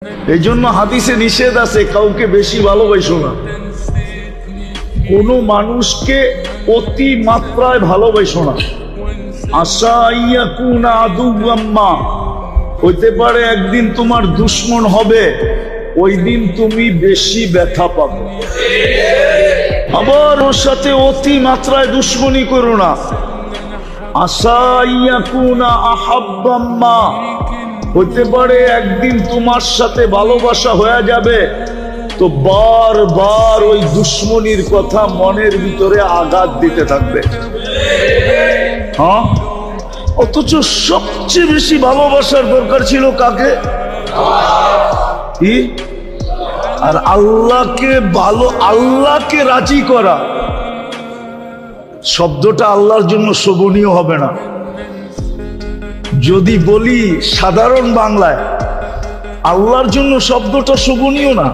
এই জন্য হাদিসে নিষেধ আছে কাউকে বেশি ভালোবাসো না, কোনো মানুষকে অতি মাত্রায় ভালোবাসো না। আশা ইয়াকুনা আদুওয়াম্মা, হইতে পারে একদিন তোমার দুশ্মন হবে, ওই দিন তুমি বেশি ব্যথা পাবে। আবার ওর সাথে অতি মাত্রায় দুশ্মনী করো না। আশা ইয়াকুনা আহাব্বাম্মা, হইতে পারে একদিন তোমার সাথে ভালোবাসা হয়ে যাবে, তো বারবার ওই দুশ্মনীর কথা মনের ভিতরে আঘাত দিতে থাকবে। হ্যাঁ, অথচ সবচেয়ে বেশি ভালোবাসার দরকার ছিল কাকে? কি? আর আল্লাহকে রাজি করা শব্দটা আল্লাহর জন্য শোভনীয় হবে না। যদি বলি সাধারণ বাংলায়, আল্লাহর জন্য শব্দটা শোভনীয় না।